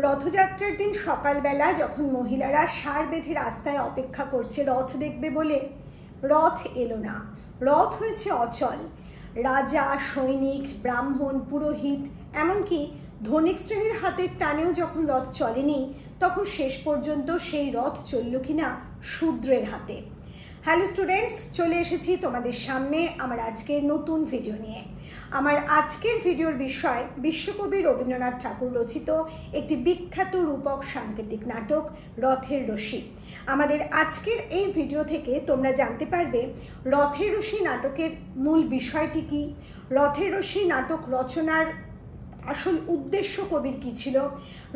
রথযাত্রার দিন সকালবেলা যখন মহিলারা সার বেঁধে রাস্তায় অপেক্ষা করছে রথ দেখবে বলে, রথ এলো না। রথ হয়েছে অচল। রাজা, সৈনিক, ব্রাহ্মণ, পুরোহিত, এমনকি ধনিক শ্রেণীর হাতের টানেও যখন রথ চলেনি, তখন শেষ পর্যন্ত সেই রথ চলল কিনা শূদ্রের হাতে। হ্যালো স্টুডেন্টস, চলে এসেছি তোমাদের সামনে আমার আজকের নতুন ভিডিও নিয়ে। আমার আজকের ভিডিওর বিষয় বিশ্বকবি রবীন্দ্রনাথ ঠাকুর রচিত একটি বিখ্যাত রূপক সাংকেতিক নাটক রথের রশি। আমাদের আজকের এই ভিডিও থেকে তোমরা জানতে পারবে রথের রশি নাটকের মূল বিষয়টি কী, রথের রশি নাটক রচনার আসল উদ্দেশ্য কবির কী ছিল,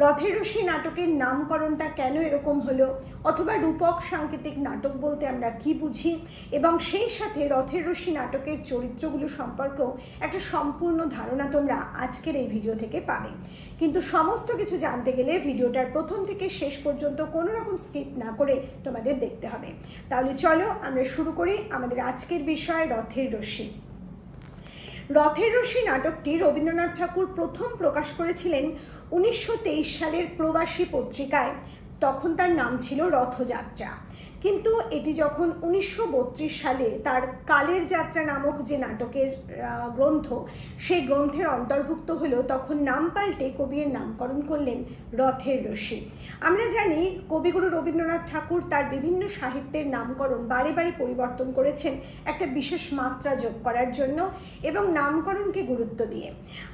রথের রশি নাটকের নামকরণটা কেন এরকম হলো, অথবা রূপক সাংকেতিক নাটক বলতে আমরা কি বুঝি, এবং সেই সাথে রথের রশি নাটকের চরিত্রগুলো সম্পর্কেও একটা সম্পূর্ণ ধারণা তোমরা আজকের এই ভিডিও থেকে পাবে। কিন্তু সমস্ত কিছু জানতে গেলে ভিডিওটার প্রথম থেকে শেষ পর্যন্ত কোনো রকম স্কিপ না করে তোমাদের দেখতে হবে। তাহলে চলো আমরা শুরু করি আমাদের আজকের বিষয় রথের রশি। রথের রশি নাটকটি রবীন্দ্রনাথ ঠাকুর প্রথম প্রকাশ করেছিলেন 1923 সালের প্রবাসী পত্রিকায়। তখন তার নাম ছিল রথযাত্রা, কিন্তু এটি যখন 1932 সালে তার কালের যাত্রা নামক যে নাটকের গ্রন্থ, সেই গ্রন্থের অন্তর্ভুক্ত হলো, তখন নাম পাল্টে কবির নামকরণ করলেন রথের রশি। আমরা জানি কবিগুরু রবীন্দ্রনাথ ঠাকুর তার বিভিন্ন সাহিত্যের নামকরণ বারে বারে পরিবর্তন করেছেন একটা বিশেষ মাত্রা যোগ করার জন্য এবং নামকরণকে গুরুত্ব দিয়ে।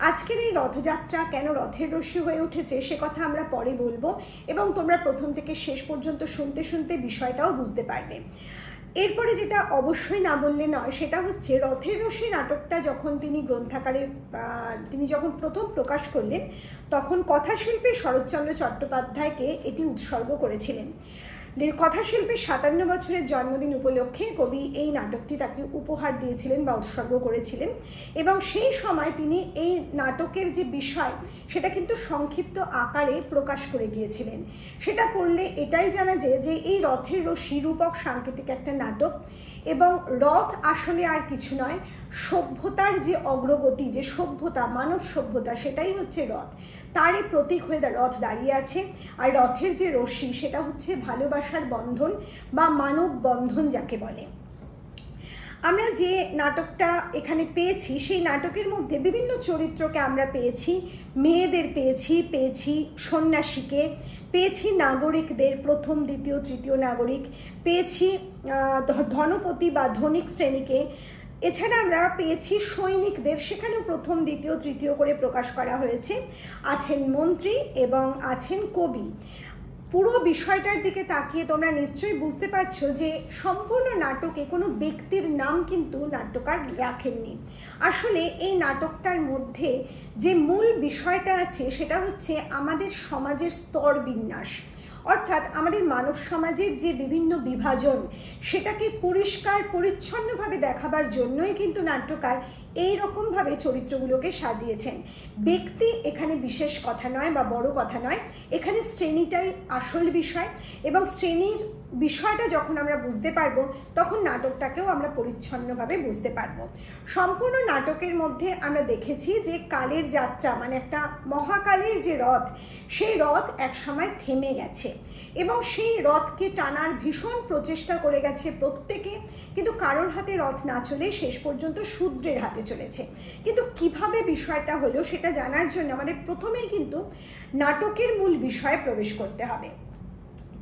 আজকের এই রথযাত্রা কেন রথের রশি হয়ে উঠেছে সে কথা আমরা পরে বলবো, এবং তোমরা প্রথম থেকে শেষ পর্যন্ত শুনতে শুনতে বিষয়টাও বুঝতে পারবে। এরপরে যেটা অবশ্যই না বললে নয় সেটা হচ্ছে রথের রশি নাটকটা যখন তিনি গ্রন্থাকারে যখন প্রথম প্রকাশ করলেন, তখন কথাশিল্পী শরৎচন্দ্র চট্টোপাধ্যায়কে এটি উৎসর্গ করেছিলেন। কথাশিল্পীর 57 বছরের জন্মদিন উপলক্ষে কবি এই নাটকটি তাকে উপহার দিয়েছিলেন বা উৎসর্গ করেছিলেন, এবং সেই সময় তিনি এই নাটকের যে বিষয় সেটা কিন্তু সংক্ষিপ্ত আকারে প্রকাশ করে গিয়েছিলেন। সেটা পড়লে এটাই জানা যায় যে এই রথের রশি রূপক সাংকেতিক একটা নাটক, এবং রথ আসলে আর কিছু নয়, সভ্যতার যে অগ্রগতি, যে সভ্যতা, মানব সভ্যতা, সেটাই হচ্ছে রথ। তারই প্রতীক হয়ে রথ দাঁড়িয়ে আছে। আর রথের যে রশি সেটা হচ্ছে ভালোবাসার বন্ধন বা মানব বন্ধন যাকে বলে। আমরা যে নাটকটা এখানে পেয়েছি সেই নাটকের মধ্যে বিভিন্ন চরিত্রকে আমরা পেয়েছি। মেয়েদের পেয়েছি সন্ন্যাসীকে, পেয়েছি নাগরিকদের, প্রথম, দ্বিতীয়, তৃতীয় নাগরিক, পেয়েছি ধনপতি বা ধনিক শ্রেণীকে, এছাড়া আমরা পেয়েছি সৈনিকদের, সেখানেও প্রথম, দ্বিতীয়, তৃতীয় করে প্রকাশ করা হয়েছে। আছেন মন্ত্রী এবং আছেন কবি। পুরো বিষয়টার দিকে তাকিয়ে তোমরা নিশ্চয়ই বুঝতে পারছো যে সম্পূর্ণ নাটকে কোনো ব্যক্তির নাম কিন্তু নাট্যকার রাখেননি। আসলে এই নাটকটার মধ্যে যে মূল বিষয়টা আছে সেটা হচ্ছে আমাদের সমাজের স্তর বিন্যাস, অর্থাৎ আমাদের মানব সমাজের যে বিভিন্ন বিভাজন সেটাকে পরিষ্কার পরিচ্ছন্নভাবে দেখাবার জন্যই কিন্তু নাট্যকার এই রকমভাবে চরিত্রগুলোকে সাজিয়েছেন। ব্যক্তি এখানে বিশেষ কথা নয় বা বড় কথা নয়, এখানে শ্রেণীটাই আসল বিষয়, এবং শ্রেণীর বিষয়টা যখন আমরা বুঝতে পারবো তখন নাটকটাকেও আমরা পরিচ্ছন্নভাবে বুঝতে পারবো। সম্পূর্ণ নাটকের মধ্যে আমরা দেখেছি যে কালের যাত্রা মানে একটা মহাকালের যে রথ, সেই রথ একসময় থেমে গেছে, এবং সেই রথকে টানার ভীষণ প্রচেষ্টা করে গেছে প্রত্যেকে, কিন্তু কারোর হাতে রথ না চলে শেষ পর্যন্ত শূদ্রের হাতে চলেছে। কিন্তু কিভাবে বিষয়টা হলো সেটা জানার জন্য আমাদের প্রথমেই কিন্তু নাটকের মূল বিষয়ে প্রবেশ করতে হবে।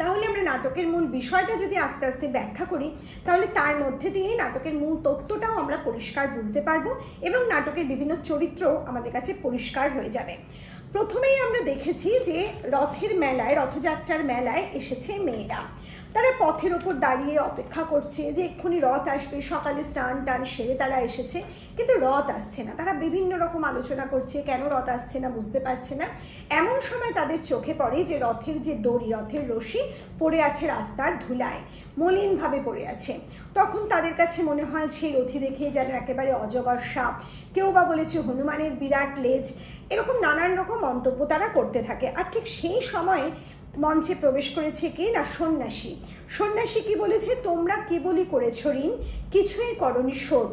তাহলে আমরা নাটকের মূল বিষয়টা যদি আস্তে আস্তে ব্যাখ্যা করি, তাহলে তার মধ্যে দিয়েই নাটকের মূল তত্ত্বটাও আমরা পরিষ্কার বুঝতে পারবো, এবং নাটকের বিভিন্ন চরিত্রও আমাদের কাছে পরিষ্কার হয়ে যাবে। প্রথমেই আমরা দেখেছি যে রথের মেলায়, রথযাত্রার মেলায় এসেছে মেয়েরা। তারা পথের ওপর দাঁড়িয়ে অপেক্ষা করছে যে এক্ষুনি রথ আসবে, সকালে স্নান টান সেরে তারা এসেছে, কিন্তু রথ আসছে না। তারা বিভিন্ন রকম আলোচনা করছে কেন রথ আসছে না, বুঝতে পারছে না। এমন সময় তাদের চোখে পড়ে যে রথের যে দড়ি, রথের রশি পড়ে আছে রাস্তার ধুলায়, মলিনভাবে পড়ে আছে। তখন তাদের কাছে মনে হয় সেই রথি দেখে যেন একেবারে অজগর সাপ, কেউ বা বলেছে হনুমানের বিরাট লেজ, এরকম নানান রকম মন্তব্য তারা করতে থাকে। আর ঠিক সেই সময়ে মঞ্চে প্রবেশ করেছে কে না, সন্ন্যাসী। সন্ন্যাসী কি বলেছে, তোমরা কেবলই করেছ ঋণ, কিছুই করনি শোধ,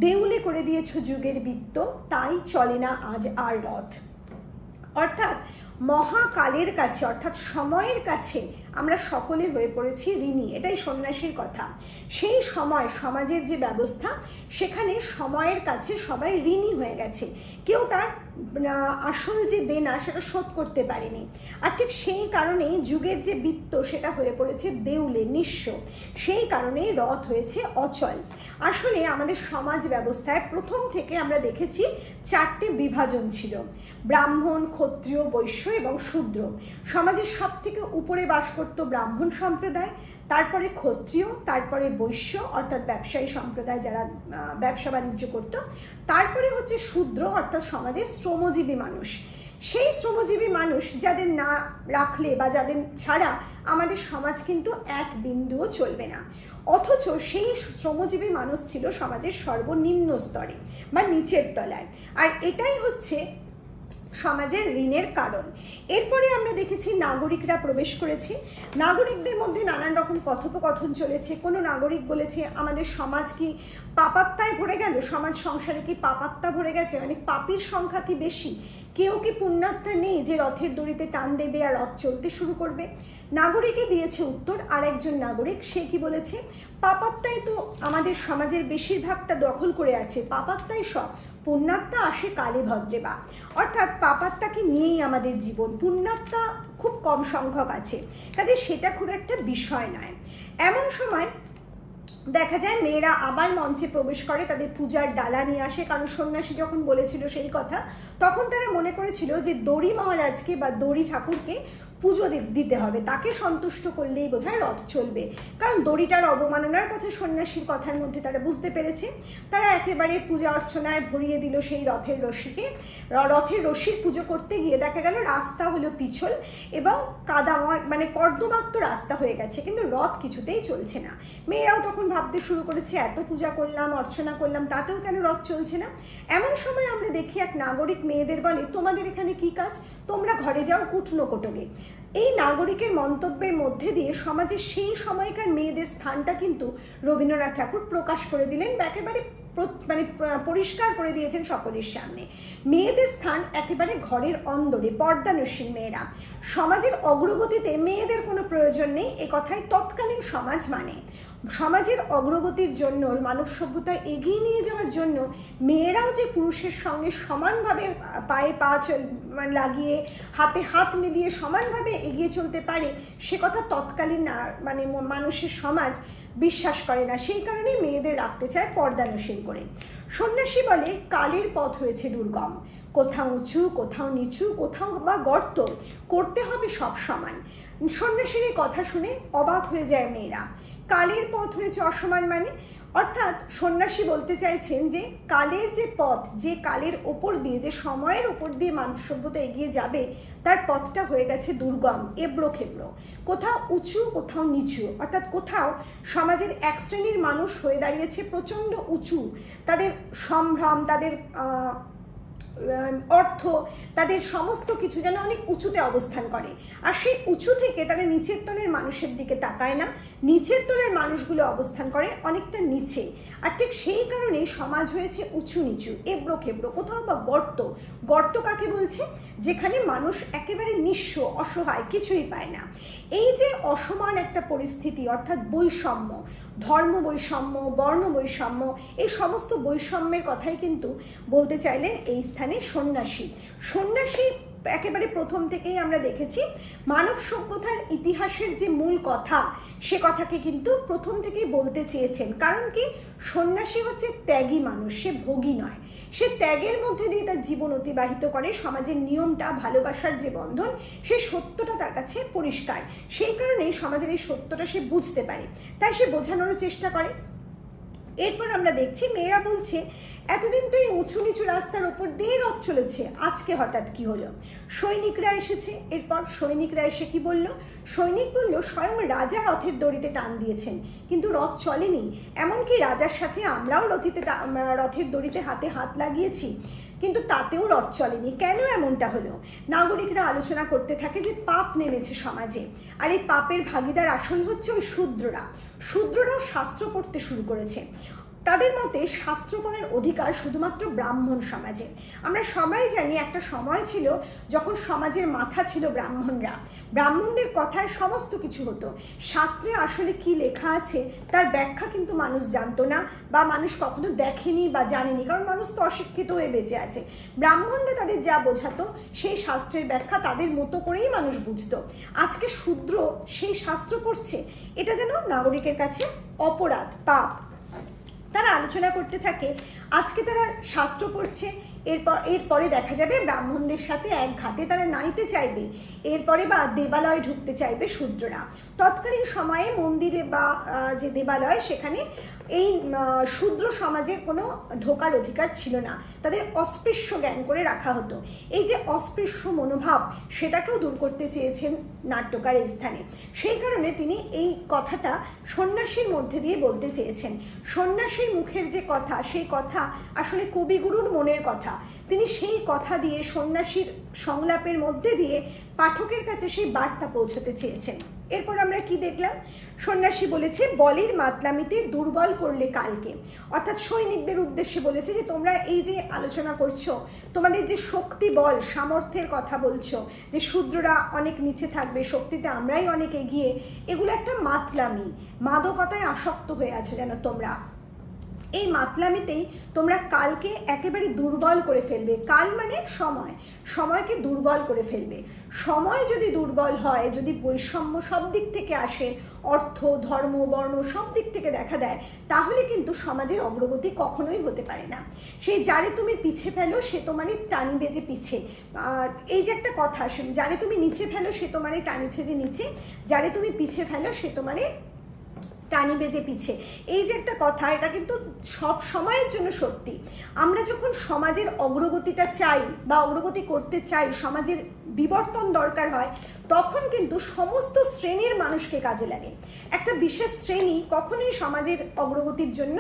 দেউলে করে দিয়েছ যুগের বৃত্ত, তাই চলে না আজ আর রথ। অর্থাৎ মহাকালের কাছে, অর্থাৎ সময়ের কাছে আমরা সকলে হয়ে পড়েছি ঋণী। এটাই সন্ন্যাসীর কথা। সেই সময়, সমাজের যে ব্যবস্থা, সেখানে সময়ের কাছে সবাই ঋণী হয়ে গেছে। কেউ তার আসল যে দেনা সেটা শোধ করতে পারেনি। আর ঠিক সেই কারণেই যুগের যে বৃত্ত সেটা হয়ে পড়েছে দেউলে, নিঃস্ব। সেই কারণেই রথ হয়েছে অচল। আসলে আমাদের সমাজ ব্যবস্থায় প্রথম থেকে আমরা দেখেছি 4টে বিভাজন ছিল: ব্রাহ্মণ, ক্ষত্রিয়, বৈশ্য এবং শূদ্র। সমাজের সব থেকে উপরে বাস করত ব্রাহ্মণ সম্প্রদায়, তারপরে ক্ষত্রিয়, তারপরে বৈশ্য অর্থাৎ ব্যবসায়ী সম্প্রদায় যারা ব্যবসা বাণিজ্য করত, তারপরে হচ্ছে শূদ্র অর্থাৎ সমাজের শ্রমজীবী মানুষ। সেই শ্রমজীবী মানুষ যাদের না রাখলে বা যাদের ছাড়া আমাদের সমাজ কিন্তু এক বিন্দুও চলবে না। অথচ সেই শ্রমজীবী মানুষ ছিল সমাজের সর্বনিম্ন স্তরে বা নিচের তলায়। আর এটাই হচ্ছে সমাজের ঋণের কারণ। এরপরে আমরা দেখেছি নাগরিকরা প্রবেশ করেছে। নাগরিকদের মধ্যে নানান রকম কথোপকথন চলেছে। কোনো নাগরিক বলেছে আমাদের সমাজ কি পাপাত্মায় ভরে গেল, সমাজ সংসারে কি পাপাত্মা ভরে গেছে, মানে পাপীর সংখ্যা কি বেশি, কেউ কি পুণ্যাত্মা নেই যে রথের দড়িতে টান দেবে আর রথ চলতে শুরু করবে। নাগরিকে দিয়েছে উত্তর আর একজন নাগরিক, সে কি বলেছে, পাপাত্মাই তো আমাদের সমাজের বেশিরভাগটা দখল করে আছে, পাপাত্মাই সব, পুণ্যাত্মা আসে কালে ভদ্রে বা। অর্থাৎ পাপাত্মাকে নিয়েই আমাদের জীবন, পুণ্যাত্মা খুব কম সংখ্যক আছে, কাজে সেটা খুব একটা বিষয় নয়। এমন সময় দেখা যায় মেয়েরা আবার মঞ্চে প্রবেশ করে, তাদের পূজার ডালা নিয়ে আসে। কারণ সন্ন্যাসী যখন বলেছিল সেই কথা, তখন তারা মনে করেছিল যে দড়ি মহারাজকে বা দড়ি ঠাকুরকে পুজো দিতে হবে, তাকে সন্তুষ্ট করলেই বোধহয় রথ চলবে। কারণ দড়িটার অবমাননার কথা সন্ন্যাসীর কথার মধ্যে তারা বুঝতে পেরেছে। তারা একেবারে পূজা অর্চনায় ভরিয়ে দিল সেই রথের রশিকে। রথের রশির পুজো করতে গিয়ে দেখা গেল রাস্তা হলো পিছল এবং কাদাময়, মানে কর্দমাক্ত রাস্তা হয়ে গেছে, কিন্তু রথ কিছুতেই চলছে না। মেয়েরাও তখন ভাবতে শুরু করেছে, এত পূজা করলাম, অর্চনা করলাম, তাতেও কেন রথ চলছে না। এমন সময় আমরা দেখি এক নাগরিক মেয়েদের বলে, তোমাদের এখানে কি কাজ, তোমরা ঘরে যাও কুটনো কোটকে। এই নাগরিকের মন্তব্যের মধ্যে দিয়ে সমাজের সেই সময়কার মেয়েদের স্থানটা কিন্তু রবীন্দ্রনাথ ঠাকুর প্রকাশ করে দিলেন বা একেবারে মানে পরিষ্কার করে দিয়েছেন সকলের সামনে। মেয়েদের স্থান একেবারে ঘরের অন্দরে, পর্দানসীন মেয়েরা। সমাজের অগ্রগতিতে মেয়েদের কোনো প্রয়োজন নেই, এ কথাই তৎকালীন সমাজ মানে। সমাজের অগ্রগতির জন্য, মানব সভ্যতা এগিয়ে নিয়ে যাওয়ার জন্য মেয়েরাও যে পুরুষের সঙ্গে সমানভাবে পায়ে পা লাগিয়ে, হাতে হাত মিলিয়ে সমানভাবে এগিয়ে চলতে পারে, সে কথা তৎকালীন মানে মানুষের সমাজ বিশ্বাস করে না। সেই কারণেই মেয়েদের রাখতে চায় পর্দানসীন করে। সন্ন্যাসী বলে, কালের পথ হয়েছে দুর্গম, কোথাও উঁচু, কোথাও নিচু, কোথাও বা গর্ত, করতে হবে সব সমান। সন্ন্যাসীর এই কথা শুনে অবাক হয়ে যায় মেয়েরা। কালের পথ হয়েছে অসমান মানে, অর্থাৎ সন্ন্যাসী বলতে চাইছেন যে কালের যে পথ, যে কালের ওপর দিয়ে, যে সময়ের ওপর দিয়ে মানব সভ্যতা এগিয়ে যাবে, তার পথটা হয়ে গেছে দুর্গম, এবড়ো খেবড়ো, কোথাও উঁচু, কোথাও নিচু। অর্থাৎ কোথাও সমাজের এক শ্রেণীর মানুষ হয়ে দাঁড়িয়েছে প্রচণ্ড উঁচু, তাদের সম্ভ্রম, তাদের অর্থ, তাদের সমস্ত কিছু যেন অনেক উঁচুতে অবস্থান করে। আর সেই উঁচু থেকে তারা নিচের তলের মানুষের দিকে তাকায় না, নিচের তলের মানুষগুলো অবস্থান করে অনেকটা নিচে। আর ঠিক সেই কারণেই সমাজ হয়েছে উঁচু নিচু, এবড়ো খেবড়ো, কোথাও বা গর্ত। গর্ত কাকে বলছে, যেখানে মানুষ একেবারে নিঃস্ব, অসহায়, কিছুই পায় না। এই যে অসমান একটা পরিস্থিতি, অর্থাৎ বৈষম্য, ধর্ম বৈষম্য, বর্ণ বৈষম্য, এই সমস্ত বৈষম্যের কথাই কিন্তু বলতে চাইলেন এই স্থানে সন্ন্যাসী। সন্ন্যাসী একেবারে প্রথম থেকেই আমরা দেখেছি মানব সভ্যতার ইতিহাসের যে মূল কথা, সে কথাকে কিন্তু প্রথম থেকেই বলতে চেয়েছেন। কারণ কি, সন্ন্যাসী হচ্ছে ত্যাগী মানুষ, সে ভোগী নয়। সে ত্যাগের মধ্যে দিয়ে তার জীবন অতিবাহিত করে। সমাজের নিয়মটা, ভালোবাসার যে বন্ধন, সেই সত্যটা তার কাছে পরিষ্কার। সেই কারণেই সমাজের এই সত্যটা সে বুঝতে পারে, তাই সে বোঝানোর চেষ্টা করে। এরপর আমরা দেখছি মেয়েরা বলছে, এতদিন তো এই উঁচু নিচু রাস্তার ওপর দিয়ে রথ চলেছে, আজকে হঠাৎ কি হলো। সৈনিকরা এসেছে। এরপর সৈনিকরা এসে কি বলল, সৈনিক বলল, স্বয়ং রাজা রথের দড়িতে টান দিয়েছেন, কিন্তু রথ চলেনি। এমনকি রাজার সাথে আমরাও রথের দড়িতে হাতে হাত লাগিয়েছি, কিন্তু তাতেও রথ চলেনি। কেন এমনটা হলো? নাগরিকরা আলোচনা করতে থাকে যে পাপ নেমেছে সমাজে, আর এই পাপের ভাগিদার আসল হচ্ছে ওই শূদ্ররা। শূদ্ররাও শাস্ত্র পড়তে শুরু করেছে। তাদের মতে শাস্ত্রপণের অধিকার শুধুমাত্র ব্রাহ্মণ সমাজের। আমরা সবাই জানি একটা সময় ছিল যখন সমাজের মাথা ছিল ব্রাহ্মণরা, ব্রাহ্মণদের কথায় সমস্ত কিছু হতো। শাস্ত্রে আসলে কি লেখা আছে তার ব্যাখ্যা কিন্তু মানুষ জানতো না, বা মানুষ কখনো দেখেনি বা জানেনি, কারণ মানুষ তো অশিক্ষিত হয়ে বেঁচে আছে। ব্রাহ্মণরা তাদের যা বোঝাতো সেই শাস্ত্রের ব্যাখ্যা তাদের মতো করেই মানুষ বুঝতো। আজকে শূদ্র সেই শাস্ত্র পড়ছে, এটা যেন নাগরিকের কাছে অপরাধ, পাপ। তারা আলোচনা করতে থাকে, আজকে তারা শাস্ত্র পড়ছে, এরপরে দেখা যাবে ব্রাহ্মণদের সাথে এক ঘাটে তারা নাইতে চাইবে, এরপরে বা দেবালয়ে ঢুকতে চাইবে শূদ্ররা। তৎকালীন সময়ে মন্দিরে বা যে দেবালয়, সেখানে এই শূদ্র সমাজের কোনো ঢোকার অধিকার ছিল না, তাদের অস্পৃশ্য জ্ঞান করে রাখা হতো। এই যে অস্পৃশ্য মনোভাব, সেটাকেও দূর করতে চেয়েছেন নাট্যকার এই স্থানে। সেই কারণে তিনি এই কথাটা সন্ন্যাসীর মধ্যে দিয়ে বলতে চেয়েছেন। সন্ন্যাসীর মুখের যে কথা, সেই কথা আসলে কবিগুরুর মনের কথা। তিনি সেই কথা দিয়ে, সন্ন্যাসীর সংলাপের মধ্যে দিয়ে পাঠকের কাছে সেই বার্তা পৌঁছতে চেয়েছেন। এরপর আমরা কি দেখলাম? সন্ন্যাসী বলেছে, বলের মাতলামিতে দুর্বল করলে কালকে, অর্থাৎ সৈনিকদের উদ্দেশ্যে বলেছে যে তোমরা এই যে আলোচনা করছো, তোমাদের যে শক্তি, বল, সামর্থ্যের কথা বলছো, যে শূদ্ররা অনেক নিচে থাকবে, শক্তিতে আমরাই অনেক এগিয়ে, এগুলো একটা মাতলামি, মাদকতায় আসক্ত হয়ে আছো যেন তোমরা। এই মাতলামিতেই তোমরা কালকে একেবারে দুর্বল করে ফেলবে। কাল মানে সময়, সময়কে দুর্বল করে ফেলবে। সময় যদি দুর্বল হয়, যদি বৈষম্য সব দিক থেকে আসে, অর্থ, ধর্ম, বর্ণ সব দিক থেকে দেখা দেয়, তাহলে কিন্তু সমাজের অগ্রগতি কখনোই হতে পারে না। সেই যারে তুমি পিছে ফেলো সে তোমারই টানিবে যে পিছে, এই যে একটা কথা, যারে তুমি নিচে ফেলো সে তোমারই টানিছে যে নিচে, যারে তুমি পিছে ফেলো সে তোমারে টানিবে যে পিছে। এই যে একটা কথা, এটা কিন্তু সব সময়ের জন্য সত্যি। আমরা যখন সমাজের অগ্রগতিটা চাই বা অগ্রগতি করতে চাই, সমাজের বিবর্তন দরকার হয়, তখন কিন্তু সমস্ত শ্রেণীর মানুষকে কাজে লাগে। একটা বিশেষ শ্রেণী কখনোই সমাজের অগ্রগতির জন্য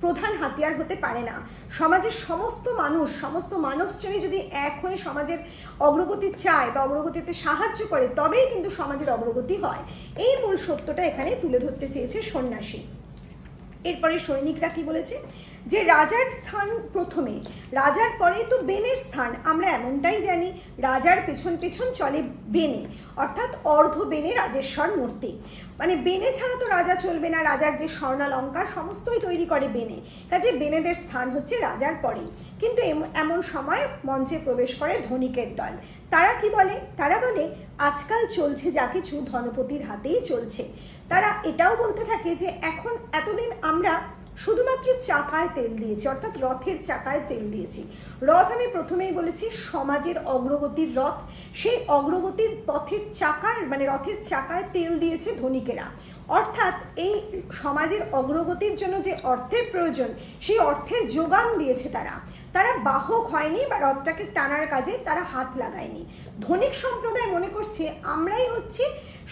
প্রধান হাতিয়ার হতে পারে না। সমাজের সমস্ত মানুষ, সমস্ত মানব শ্রেণী যদি এক হয়ে সমাজের অগ্রগতি চায় বা অগ্রগতিতে সাহায্য করে, তবেই কিন্তু সমাজের অগ্রগতি হয়। এই মূল সত্যটা এখানে তুলে ধরতে চেয়েছে সন্ন্যাসী। এরপরে সৈনিকরা কি বলেছে, যে রাজার স্থান প্রথমে, রাজার পরে তো বেনের স্থান। আমরা এমনটাই জানি, রাজার পেছন পেছন চলে বেনে, অর্থাৎ অর্ধ বেনে রাজেশ্বর মূর্তি। মানে বেনে ছাড়া তো রাজা চলবে না, রাজার যে স্বর্ণালঙ্কার সমস্তই তৈরি করে বেনে, কাজে বেনেদের স্থান হচ্ছে রাজার পরে। কিন্তু এমন সময় মঞ্চে প্রবেশ করে ধনিকের দল। তারা কি বলে? তারা বলে, আজকাল চলছে যা কিছু ধনপতির হাতেই চলছে। তারা এটাও বলতে থাকে যে এখন এতদিন আমরা শুধুমাত্র চাকায় তেল দিয়েছি, অর্থাৎ রথের চাকায় তেল দিয়েছি। রথ আমি প্রথমেই বলেছি সমাজের অগ্রগতির রথ, সেই অগ্রগতির পথের চাকার মানে রথের চাকায় তেল দিয়েছে ধনিকেরা। অর্থাৎ এই সমাজের অগ্রগতির জন্য যে অর্থের প্রয়োজন, সেই অর্থের যোগান দিয়েছে তারা। তারা বাহক হয়নি বা রথটাকে টানার কাজে তারা হাত লাগায়নি। ধনিক সম্প্রদায় মনে করছে আমরাই হচ্ছি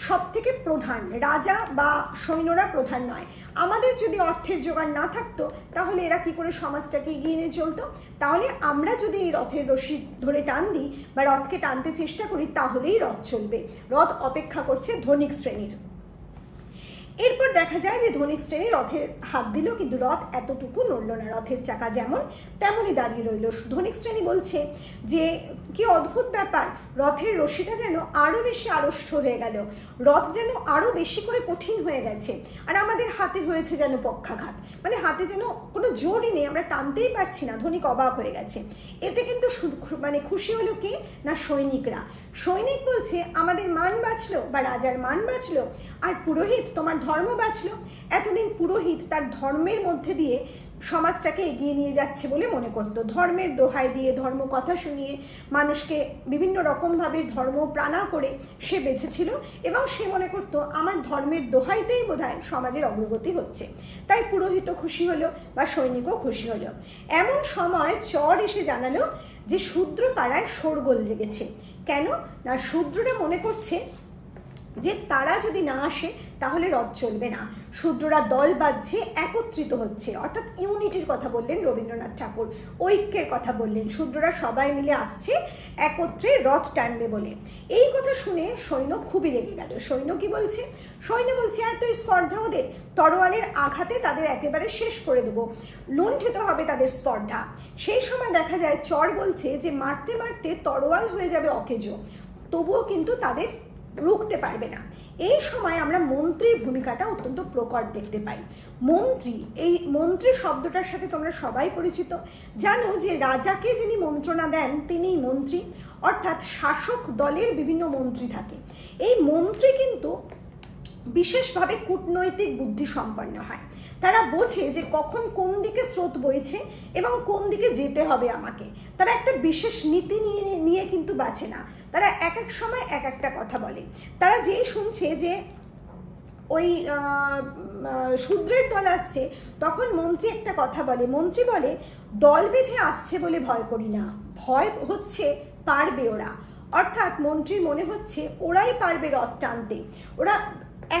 সব থেকে প্রধান, রাজা বা সৈন্যরা প্রধান নয়। আমাদের যদি অর্থের জোগান না থাকতো, তাহলে এরা কি করে সমাজটাকে এগিয়ে নিয়ে চলতো? তাহলে আমরা যদি এই রথের রশি ধরে টান দিই বা রথকে টানতে চেষ্টা করি, তাহলেই রথ চলবে। রথ অপেক্ষা করছে ধনিক শ্রেণীর। এরপর দেখা যায় যে ধনিক শ্রেণী রথের হাত দিল, কিন্তু রথ এতটুকু নড়ল না, রথের চাকা যেমন তেমনই দাঁড়িয়ে রইল। ধনিক শ্রেণী বলছে যে কি অদ্ভুত ব্যাপার, রথের রশিটা যেন আরও বেশি আড়ষ্ট হয়ে গেল, রথ যেন আরও বেশি করে কঠিন হয়ে গেছে, আর আমাদের হাতে হয়েছে যেন পক্ষাঘাত, মানে হাতে যেন কোনো জোরই নেই, আমরা টানতেই পারছি না। ধনিক অবাক হয়ে গেছে। এতে কিন্তু মানে খুশি হলো কে না সৈনিকরা। সৈনিক বলছে আমাদের মান বাঁচলো বা রাজার মান বাঁচলো, আর পুরোহিত তোমার ধর্ম বাঁচলো। এতদিন পুরোহিত তার ধর্মের মধ্যে দিয়ে সমাজটাকে এগিয়ে নিয়ে যাচ্ছে বলে মনে করতো, ধর্মের দোহাই দিয়ে, ধর্ম কথা শুনিয়ে মানুষকে বিভিন্ন রকমভাবে ধর্ম প্রাণা করে সে বেঁচেছিল, এবং সে মনে করতো আমার ধর্মের দোহাইতেই বোধহয় সমাজের অগ্রগতি হচ্ছে। তাই পুরোহিতও খুশি হলো বা সৈনিকও খুশি হলো। এমন সময় চর এসে জানালো যে শূদ্র পাড়ায় শোরগোল লেগেছে। কেন না, শূদ্ররা মনে করছে যে তারা যদি না আসে তাহলে রথ চলবে না, শূদ্ররা দল বাঁধছে, একত্রিত হচ্ছে, অর্থাৎ ইউনিটির কথা বললেন রবীন্দ্রনাথ ঠাকুর, ঐক্যের কথা বললেন, শূদ্ররা সবাই মিলে আসছে একত্রে রথ টানবে বলে। এই কথা শুনে সৈন্য খুবই রেগে গেল। সৈন্য কি বলছে? সৈন্য বলছে এতই স্পর্ধা ওদের, তরোয়ালের আঘাতে তাদের একেবারে শেষ করে দেবো, লুণ্ঠিত হবে তাদের স্পর্ধা। সেই সময় দেখা যায় চর বলছে যে মারতে মারতে তরোয়াল হয়ে যাবে অকেজো, তবুও কিন্তু তাদের রুখতে পারবে না। এই সময় আমরা মন্ত্রীর ভূমিকাটা অত্যন্ত প্রকট দেখতে পাই। মন্ত্রী, এই মন্ত্রী শব্দটার সাথে তোমরা সবাই পরিচিত, জানো যে রাজাকে যিনি মন্ত্রণা দেন তিনিই মন্ত্রী, অর্থাৎ শাসক দলের বিভিন্ন মন্ত্রী থাকে। এই মন্ত্রী কিন্তু বিশেষভাবে কূটনৈতিক বুদ্ধি সম্পন্ন হয়। তারা বোঝে যে কখন কোন দিকে স্রোত বইছে এবং কোন দিকে যেতে হবে আমাকে। তারা একটা বিশেষ নীতি নিয়ে কিন্তু বাঁচে না, তারা এক এক সময় এক একটা কথা বলে। তারা যেই শুনছে যে ওই শূদ্রের দল আসছে, তখন মন্ত্রী একটা কথা বলে। মন্ত্রী বলে, দল বেঁধে আসছে বলে ভয় করি না, ভয় হচ্ছে পারবে ওরা। অর্থাৎ মন্ত্রীর মনে হচ্ছে ওরাই পারবে রথ টানতে, ওরা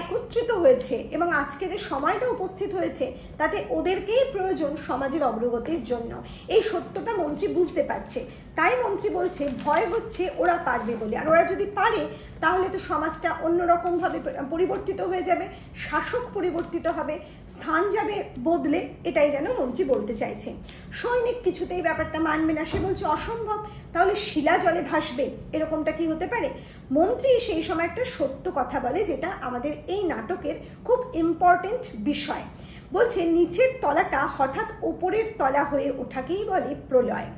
একত্রিত হয়েছে এবং আজকে যে সময়টা উপস্থিত হয়েছে তাতে ওদেরকেই প্রয়োজন সমাজের অগ্রগতির জন্য। এই সত্যটা মন্ত্রী বুঝতে পারছে, তাই মন্ত্রী বলছে ভয় হচ্ছে ওরা পারবে বলে। আর ওরা যদি পারে তাহলে তো সমাজটা অন্যরকমভাবে পরিবর্তিত হয়ে যাবে, শাসক পরিবর্তিত হবে, স্থান যাবে বদলে, এটাই যেন মন্ত্রী বলতে চাইছে। সৈনিক কিছুতেই ব্যাপারটা মানবে না, সে বলছে অসম্ভব, তাহলে শিলা জলে ভাসবে, এরকমটা কি হতে পারে? মন্ত্রী সেই সময় একটা সত্য কথা বলে, যেটা আমাদের এই নাটকের খুব ইম্পর্টেন্ট বিষয়। বলছে নিচের তলাটা হঠাৎ ওপরের তলা হয়ে ওঠাকেই বলে প্রলয়,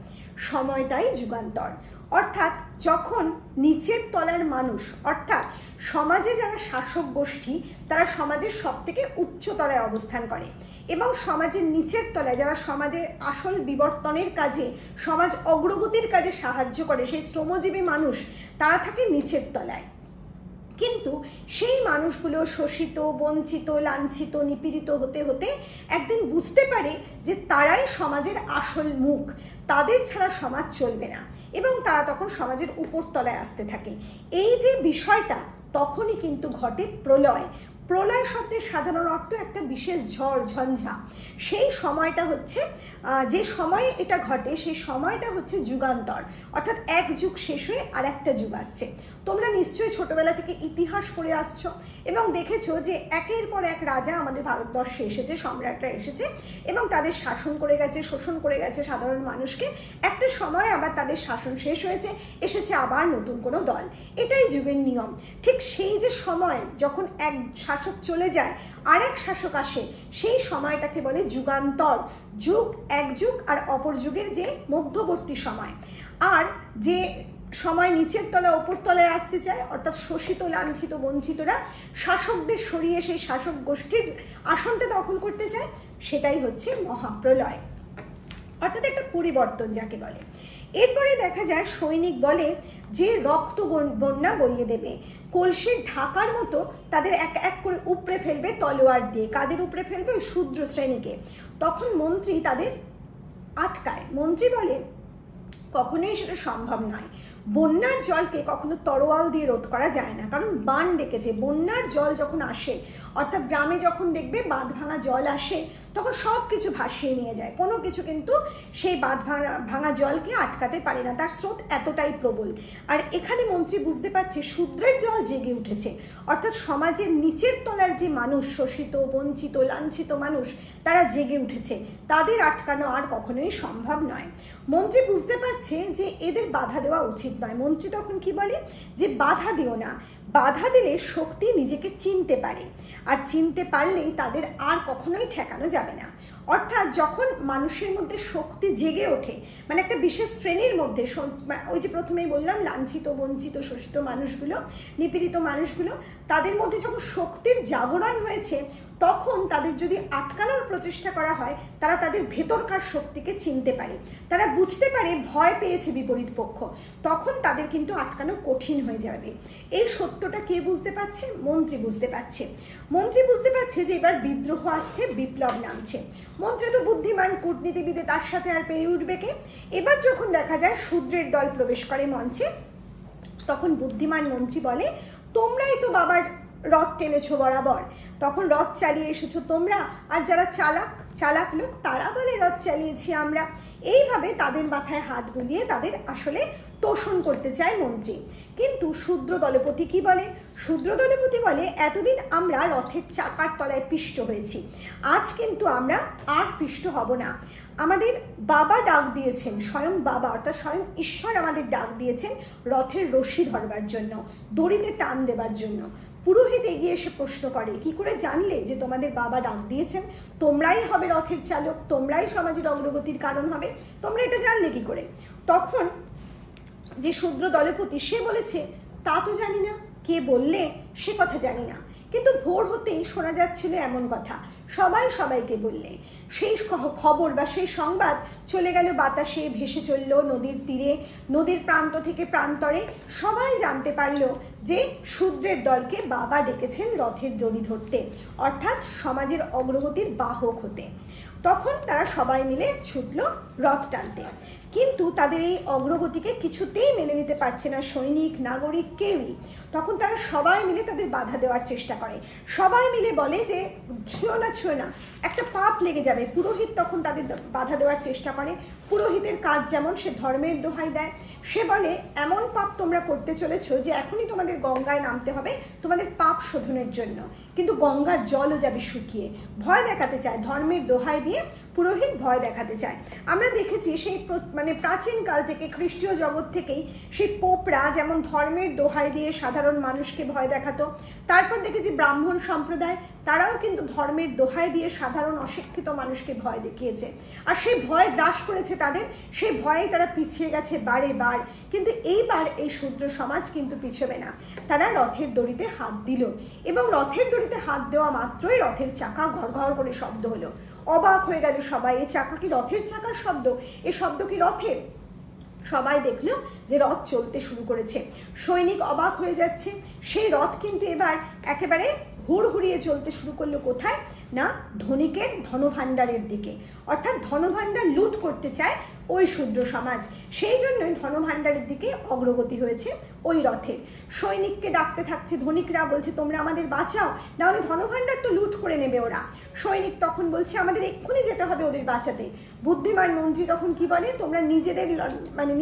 সময়টাই যুগান্তর। অর্থাৎ যখন নিচের তলার মানুষ, অর্থাৎ সমাজে যারা শাসক গোষ্ঠী, তারা সমাজের সব থেকে উচ্চ তলায় অবস্থান করে এবং সমাজের নিচের তলায় যারা সমাজের আসল বিবর্তনের কাজে, সমাজ অগ্রগতির কাজে সাহায্য করে, সেই শ্রমজীবী মানুষ, তারা থাকে নিচের তলায়। কিন্তু সেই মানুষগুলো শোষিত, বঞ্চিত, লাঞ্ছিত, নিপীড়িত হতে হতে একদিন বুঝতে পারে যে তারাই সমাজের আসল মুখ, তাদের ছাড়া সমাজ চলবে না, এবং তারা তখন সমাজের উপর তলায় আসতে থাকে। এই যে বিষয়টা, তখনই কিন্তু ঘটে প্রলয়। প্রলয় শব্দের সাধারণ অর্থ একটা বিশেষ ঝড় ঝঞ্ঝা। সেই সময়টা হচ্ছে, যে সময়ে এটা ঘটে সেই সময়টা হচ্ছে যুগান্তর, অর্থাৎ এক যুগ শেষ হয়ে আর একটা যুগ আসছে। তোমরা নিশ্চয়ই ছোটবেলা থেকে ইতিহাস পড়ে আসছো এবং দেখেছো যে একের পর এক রাজা আমাদের ভারতবর্ষে এসেছে, সম্রাটরা এসেছে এবং তাদের শাসন করে গেছে, শোষণ করে গেছে সাধারণ মানুষকে। একটা সময় আবার তাদের শাসন শেষ হয়েছে, এসেছে আবার নতুন কোনো দল, এটাই যুগের নিয়ম। ঠিক সেই যে সময় যখন এক শাসক চলে যায় আর এক শাসক আসে, সেই সময়টাকে বলে যুগান্তর। যুগ, এক যুগ আর অপর যুগের যে মধ্যবর্তী সময়। আর যে সময় নিচের তলা ওপর তলায় আসতে চায়, অর্থাৎ শোষিত, লাঞ্ছিত, বঞ্চিতরা শাসকদের সরিয়ে সেই শাসক গোষ্ঠীর আসনটা দখল করতে চায়, সেটাই হচ্ছে মহাপ্রলয়, অর্থাৎ একটা পরিবর্তন যাকে বলে। এরপরে দেখা যায় সৈনিক বলে যে রক্ত বন্যা বইয়ে দেবে, কলসির ঢাকার মতো তাদের এক এক করে উপড়ে ফেলবে তলোয়ার দিয়ে। কাদের উপড়ে ফেলবে? ওই শূদ্র শ্রেণীকে। তখন মন্ত্রী তাদের আটকায়। মন্ত্রী বলে কখনোই সেটা সম্ভব নয়, বন্যার জলকে কখনো তরোয়াল দিয়ে রোধ করা যায় না, কারণ বান ডেকেছে। বন্যার জল যখন আসে, অর্থাৎ গ্রামে যখন দেখবে বাঁধ ভাঙা জল আসে, তখন সব কিছু ভাসিয়ে নিয়ে যায়, কোনো কিছু কিন্তু সেই বাঁধ ভাঙা জলকে আটকাতে পারে না, তার স্রোত এতটাই প্রবল। আর এখানে মন্ত্রী বুঝতে পারছে শূদ্রের দল জেগে উঠেছে, অর্থাৎ সমাজের নিচের তলার যে মানুষ, শোষিত, বঞ্চিত, লাঞ্ছিত মানুষ, তারা জেগে উঠেছে, তাদের আটকানো আর কখনোই সম্ভব নয়। মন্ত্রী বুঝতে পারছে যে এদের বাধা দেওয়া উচিত নয়। মন্ত্রী তখন কি বলে যে বাধা দিও না, বাধা দিলে শক্তি নিজেকে চিনতে পারে, আর চিনতে পারলেই তাদের আর কখনোই ঠেকানো যাবে না। অর্থাৎ যখন মানুষের মধ্যে শক্তি জেগে ওঠে, মানে একটা বিশেষ শ্রেণীর মধ্যে, ওই যে প্রথমেই বললাম লাঞ্ছিত, বঞ্চিত, শোষিত মানুষগুলো, নিপীড়িত মানুষগুলো, তাদের মধ্যে যখন শক্তির জাগরণ হয়েছে, তখন তাদের যদি আটকানোর প্রচেষ্টা করা হয়, তারা তাদের ভেতরকার শক্তিকে চিনতে পারে, তারা বুঝতে পারে ভয় পেয়েছে বিপরীত পক্ষ, তখন তাদের কিন্তু আটকানো কঠিন হয়ে যাবে। এই সত্যটা কে বুঝতে পারছে? মন্ত্রী বুঝতে পারছে। মন্ত্রী বুঝতে পারছে যে এবার বিদ্রোহ আসছে, বিপ্লব নামছে। মন্ত্রী তো বুদ্ধিমান, কূটনীতিবিদে, তার সাথে আর পেরে উঠবে কে? এবার যখন দেখা যায় শূদ্রের দল প্রবেশ করে মঞ্চে, তখন বুদ্ধিমান মন্ত্রী বলে, তোমরাই তো বাবার রথ টেনেছো বরাবর, তখন রথ চালিয়ে এসেছো তোমরা, আর যারা চালাক চালাক লোক তারা বলে রথ চালিয়েছি আমরা। এইভাবে তাদের মাথায় হাত বুলিয়ে তাদের আসলে তোষণ করতে চায় মন্ত্রী। কিন্তু শূদ্র দলপতি কি বলে? শূদ্র দলপতি বলে, এতদিন আমরা রথের চাকার তলায় পিষ্ট হয়েছি, আজ কিন্তু আমরা আর পিষ্ট হব না। আমাদের বাবা ডাক দিয়েছেন, স্বয়ং বাবা অর্থাৎ স্বয়ং ঈশ্বর আমাদের ডাক দিয়েছেন রথের রশি ধরবার জন্য, দড়িতে টান দেবার জন্য। পুরোহিত এগিয়ে এসে প্রশ্ন করে, কি করে জানলে যে তোমাদের বাবা ডাক দিয়েছেন? তোমরাই হবে রথের চালক, তোমরাই সমাজের অগ্রগতির কারণ হবে, তোমরা এটা জানলে কি করে? তখন যে শূদ্র দলপতি সে বলেছে, তা তো জানি না, কে বললে সে কথা জানি না, কিন্তু ভোর হতেই শোনা যাচ্ছিল এমন কথা, সবাই সবাইকে বললে। সেই খবর বা সেই সংবাদ চলে গেল বাতাসে, ভেসে চলল নদীর তীরে, নদীর প্রান্ত থেকে প্রান্তরে। সবাই জানতে পারল যে শূদ্রের দলকে বাবা ডেকেছেন রথের দড়ি ধরতে, অর্থাৎ সমাজের অগ্রগতির বাহক হতে। তখন তারা সবাই মিলে ছুটল রথ টানতে, কিন্তু তাদের এই অগ্রগতিকে কিছুতেই মেনে নিতে পারছে না সৈনিক, নাগরিক, কেউই। তখন তারা সবাই মিলে তাদের বাধা দেওয়ার চেষ্টা করে, সবাই মিলে বলে যে ছুঁয়ো না, ছুঁয়ো না, একটা পাপ লেগে যাবে। পুরোহিত তখন তাদের বাধা দেওয়ার চেষ্টা করে। পুরোহিতের কাজ যেমন, সে ধর্মের দোহাই দেয়। সে বলে, এমন পাপ তোমরা করতে চলেছো যে এখনই তোমাদের গঙ্গায় নামতে হবে তোমাদের পাপ শোধনের জন্য, কিন্তু গঙ্গার জলও যাবে শুকিয়ে। ভয় দেখাতে চায়, ধর্মের দোহাই দিয়ে পুরোহিত ভয় দেখাতে চায়। আমরা দেখেছি সেই প্রাচীনকাল থেকে, খ্রিস্টীয় জগৎ থেকেই সেই পোপরা যেমন ধর্মের দোহাই দিয়ে সাধারণ মানুষকে ভয় দেখাতো। তারপর দেখেছি ব্রাহ্মণ সম্প্রদায়, তারাও কিন্তু ধর্মের দোহাই দিয়ে সাধারণ অশিক্ষিত মানুষকে ভয় দেখিয়েছে, আর সেই ভয় গ্রাস করেছে তাদের। সেই ভয়েই তারা পিছিয়ে গেছে বারে বার। কিন্তু এইবার এই শূদ্র সমাজ কিন্তু পিছবে না, তারা রথের দড়িতে হাত দিল, এবং রথের দড়িতে হাত দেওয়া মাত্রই রথের চাকা ঘর ঘর করে শব্দ হলো। অবাক হয়ে গেল সবাই, এ চাকা কি রথের চাকার শব্দ? এ শব্দ কি রথের? সবাই দেখলো যে রথ চলতে শুরু করেছে। সৈনিক অবাক হয়ে যাচ্ছে। সেই রথ কিন্তু এবার একেবারে হুড়হুড়িয়ে চলতে শুরু করলো কোথায় না, ধনিকের ধনভাণ্ডারের দিকে। অর্থাৎ ধনভাণ্ডার লুট করতে চায় ওই শূদ্র সমাজ, সেই জন্যই ধনভাণ্ডারের দিকে অগ্রগতি হয়েছে ওই রথের। সৈনিককে ডাকতে থাকছে ধনিকরা, বলছে তোমরা আমাদের বাঁচাও, নাহলে ধনভাণ্ডার তো লুট করে নেবে ওরা। সৈনিক তখন বলছে আমাদের এক্ষুনি যেতে হবে ওদের বাঁচাতে। বুদ্ধিমান মন্ত্রী তখন কি বলে, তোমরা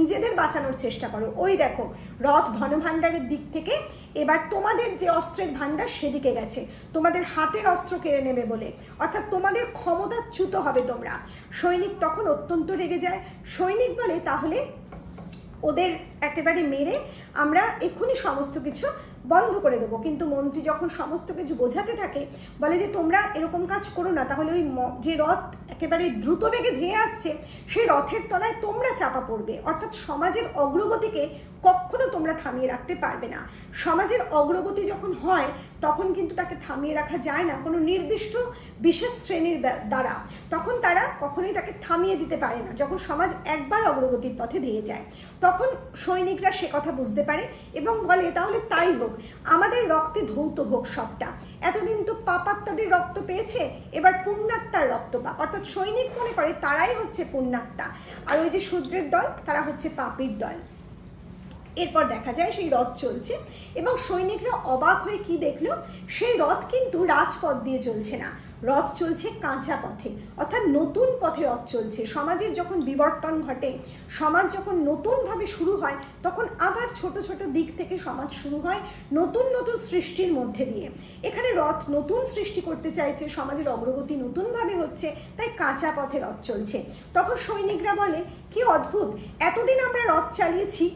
নিজেদের বাঁচানোর চেষ্টা করো, ওই দেখো রথ ধনভাণ্ডারের দিক থেকে এবার তোমাদের যে অস্ত্রের ভাণ্ডার সেদিকে গেছে, তোমাদের হাতের অস্ত্র কেড়ে নেবে বলে, অর্থাৎ তোমাদের ক্ষমতাচ্যুত হবে তোমরা। সৈনিক তখন অত্যন্ত রেগে যায়। সৈনিক বলে, তাহলে ওদের একেবারে মেরে আমরা এক্ষুনি সমস্ত কিছু বন্ধ করে দেবো। কিন্তু মন্ত্রী যখন সমস্ত কিছু বোঝাতে থাকে, বলে যে তোমরা এরকম কাজ করো না, তাহলে ওই যে রথ একেবারে দ্রুত বেগে ধেয়ে আসছে সেই রথের তলায় তোমরা চাপা পড়বে। অর্থাৎ সমাজের অগ্রগতিকে কখনো তোমরা থামিয়ে রাখতে পারবে না। সমাজের অগ্রগতি যখন হয় তখন কিন্তু তাকে থামিয়ে রাখা যায় না কোনো নির্দিষ্ট বিশেষ শ্রেণীর দ্বারা, তখন তারা কখনোই তাকে থামিয়ে দিতে পারে না। যখন সমাজ একবার অগ্রগতির পথে দিয়ে যায় তখন সৈনিকরা সে কথা বুঝতে পারে এবং বলে, তাহলে তাই হোক, আমাদের রক্তে ধৌত হোক সবটা। এতদিন তো পাপাত্মাদের রক্ত পেয়েছে, এবার পুণ্যাত্মার রক্ত পাক। অর্থাৎ সৈনিক মনে করে তারাই হচ্ছে পুণ্যাত্মা, আর ওই যে শূদ্রের দল তারা হচ্ছে পাপীর দল। এরপর দেখা যায় সেই রথ চলছে এবং সৈনিকরা অবাক হয়ে কি দেখলো, সেই রথ কিন্তু রাজপথ দিয়ে চলছে না, রথ চলছে কাঁচা পথে, অর্থাৎ নতুন পথে রথ চলছে। সমাজের যখন বিবর্তন ঘটে, সমাজ যখন নতুনভাবে শুরু হয়, তখন আবার ছোট ছোট দিক থেকে সমাজ শুরু হয় নতুন নতুন সৃষ্টির মধ্যে দিয়ে। এখানে রথ নতুন সৃষ্টি করতে চাইছে, সমাজের অগ্রগতি নতুনভাবে হচ্ছে, তাই কাঁচা পথে রথ চলছে। তখন সৈনিকরা বলে, কি অদ্ভুত, এতদিন আমরা রথ চালিয়েছি,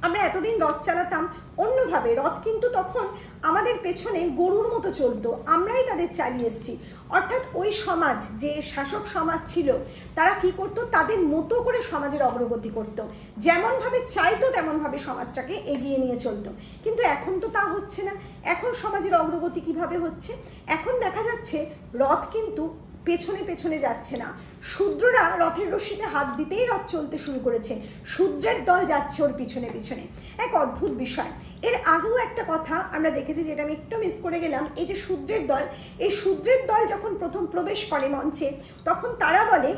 আমরা এতদিন রথ চালাতাম অন্যভাবে, রথ কিন্তু তখন আমাদের পেছনে গরুর মতো চলতো, আমরাই তাদের চালিয়ে এসেছি। অর্থাৎ ওই সমাজ, যে শাসক সমাজ ছিল, তারা কি করতো, তাদের মতো করে সমাজের অগ্রগতি করতো, যেমনভাবে চাইতো তেমনভাবে সমাজটাকে এগিয়ে নিয়ে চলতো। কিন্তু এখন তো তা হচ্ছে না। এখন সমাজের অগ্রগতি কিভাবে হচ্ছে, এখন দেখা যাচ্ছে রথ কিন্তু পেছনে পেছনে যাচ্ছে না, শূদ্ররা রথের রশ্মিতে হাত দিতেই রথ চলতে শুরু করেছে, শূদ্রের দল যাচ্ছে ওর পিছনে পিছনে। এক অদ্ভুত বিষয়। এর আগেও একটা কথা আমরা দেখেছি, যেটা আমি একটু মিস করে গেলাম। এই যে শূদ্রের দল, এই শূদ্রের দল যখন প্রথম প্রবেশ করে মঞ্চে, তখন তারা বলে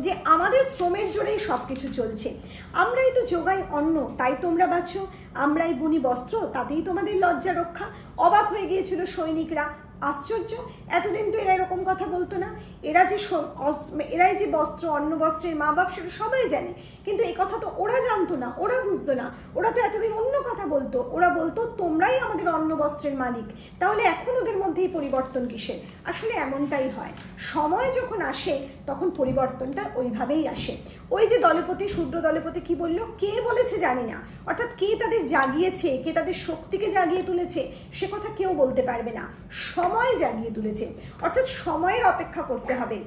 যে আমাদের শ্রমের জোরেই সব কিছু চলছে, আমরাই তো যোগাই অন্ন তাই তোমরা বাঁচো, আমরাই বুনি বস্ত্র তাতেই তোমাদের লজ্জা রক্ষা। অবাক হয়ে গিয়েছিল সৈনিকরা, আশ্চর্য, এতদিন তো এরা এরকম কথা বলতো না, এরাই যে বস্ত্র অন্ন বস্ত্রের মা বাপ সেটা সবাই জানে, কিন্তু এই কথা তো ওরা জানতো না, ওরা বুঝতো না, ওরা তো এতদিন অন্য কথা বলতো, ওরা বলতো তোমরাই আমাদের অন্ন বস্ত্রের মালিক, তাহলে এখন ওদের মধ্যে এই পরিবর্তন কিসের? আসলে এমনটাই হয়, সময় যখন আসে তখন পরিবর্তনটা ওইভাবেই আসে। ওই যে দলপতি, শূদ্র দলপতি কি বললো, কে বলেছে জানি না, অর্থাৎ কে তাদের জাগিয়েছে, কে তাদের শক্তিকে জাগিয়ে তুলেছে সে কথা কেউ বলতে পারবে না, সময় জাগিয়ে তুলেছে, অর্থাৎ সময়ের অপেক্ষা করতে হবে।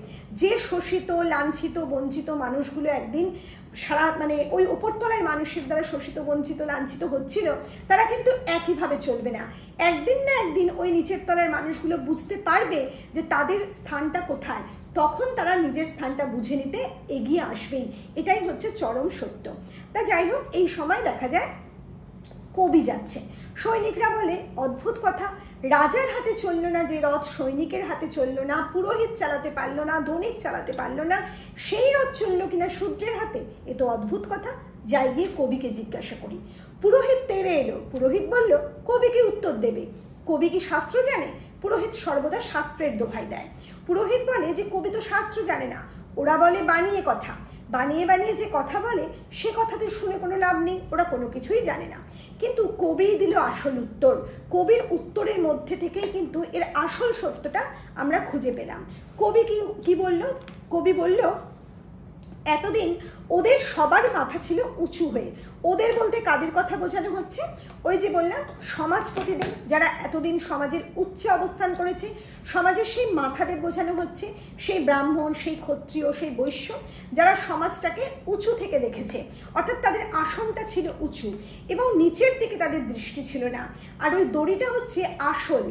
যে শোষিত লাঞ্ছিত বঞ্চিত মানুষগুলো একদিন সারা ওই উপরতলার মানুষের দ্বারা শোষিত বঞ্চিত লাঞ্ছিত হচ্ছিল, তারা কিন্তু একইভাবে চলবে না, একদিন না একদিন ওই নিচের তলার মানুষগুলো বুঝতে পারবে যে তাদের স্থানটা কোথায়, তখন তারা নিজের স্থানটা বুঝে নিতে এগিয়ে আসবেই, এটাই হচ্ছে চরম সত্য। তা যাই হোক, এই সময় দেখা যায় কবি যাচ্ছে, সৈনিকরা বলে অদ্ভুত কথা, রাজার হাতে চললো না যে রথ, সৈনিকের হাতে চললো না, পুরোহিত চালাতে পারলো না, ধনিক চালাতে পারলো না, সেই রথ চললো কিনা শূদ্রের হাতে, এ তো অদ্ভুত কথা, যাই গিয়ে কবিকে জিজ্ঞাসা করি। পুরোহিত তেড়ে এলো, পুরোহিত বলল কবিকে উত্তর দেবে, কবি কি শাস্ত্র জানে? পুরোহিত সর্বদা শাস্ত্রের দোহাই দেয়। পুরোহিত বলে যে কবি তো শাস্ত্র জানে না, ওরা বলে বানিয়ে কথা, বানিয়ে বানিয়ে যে কথা বলে সে কথাতে শুনে কোনো লাভ নেই, ওরা কোনো কিছুই জানে না। কিন্তু কবি দিল আসল উত্তর, কবির উত্তরের মধ্যে থেকেই কিন্তু এর আসল সত্যটা আমরা খুঁজে পেলাম। কবি কি বলল? কবি বলল এতদিন ওদের সবার মাথা ছিল উঁচু হয়ে, ওদের বলতে কাদের কথা বোঝানো হচ্ছে? ওই যে বললাম সমাজপতিদের, যারা এতদিন সমাজের উচ্চে অবস্থান করেছে, সমাজের সেই মাথাদের বোঝানো হচ্ছে, সেই ব্রাহ্মণ, সেই ক্ষত্রিয়, সেই বৈশ্য, যারা সমাজটাকে উঁচু থেকে দেখেছে, অর্থাৎ তাদের আসনটা ছিল উঁচু এবং নিচের দিকে তাদের দৃষ্টি ছিল না। আর ওই দড়িটা হচ্ছে আসল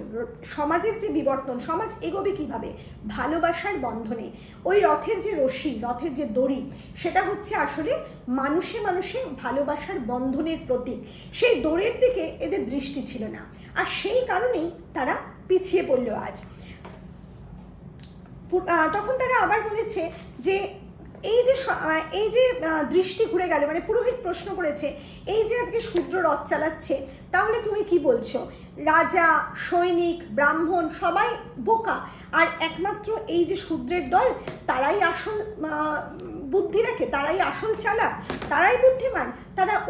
সমাজের যে বিবর্তন, সমাজ এগোবে কীভাবে? ভালোবাসার বন্ধনে। ওই রথের যে রশি, রথের যে দড়ি, সেটা হচ্ছে আসলে মানুষে মানুষে ভালোবাসার বন্ধনের প্রতীক, সেই দড়ির দিকে এদের দৃষ্টি ছিল না, আর সেই কারণেই তারা পিছিয়ে পড়ল আজ। তখন তারা আবার বলেছে যে এই যে দৃষ্টি ঘুরে গেল, পুরোহিত প্রশ্ন করেছে, এই যে আজকে শূদ্র রথ চালাচ্ছে, তাহলে তুমি কি বলছো রাজা সৈনিক ব্রাহ্মণ সবাই বোকা, আর একমাত্র এই যে শূদ্রের দল তারাই আসল বুদ্ধি রাখে, তারাই আসল চালাক, তারাই বুদ্ধিমান,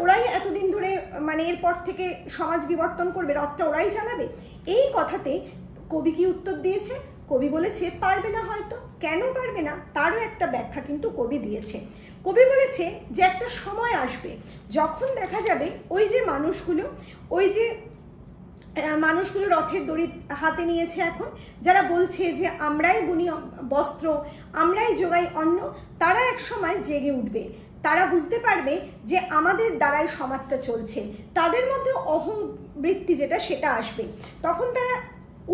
ওরাই এতদিন ধরে এরপর থেকে সমাজ বিবর্তন করবে, রথটা ওরাই চালাবে? এই কথাতে কবি কি উত্তর দিয়েছে? কবি বলেছে পারবে না। হয়তো কেন পারবে না তারও একটা ব্যাখ্যা কিন্তু কবি দিয়েছে। কবি বলেছে যে একটা সময় আসবে যখন দেখা যাবে ওই যে মানুষগুলো রথের দড়ি হাতে নিয়েছে এখন, যারা বলছে যে আমরাই বুনি বস্ত্র, আমরাই যোগাই অন্ন, তারা এক সময় জেগে উঠবে, তারা বুঝতে পারবে যে আমাদের দ্বারাই সমাজটা চলছে, তাদের মধ্যে অহংবৃত্তি যেটা সেটা আসবে, তখন তারা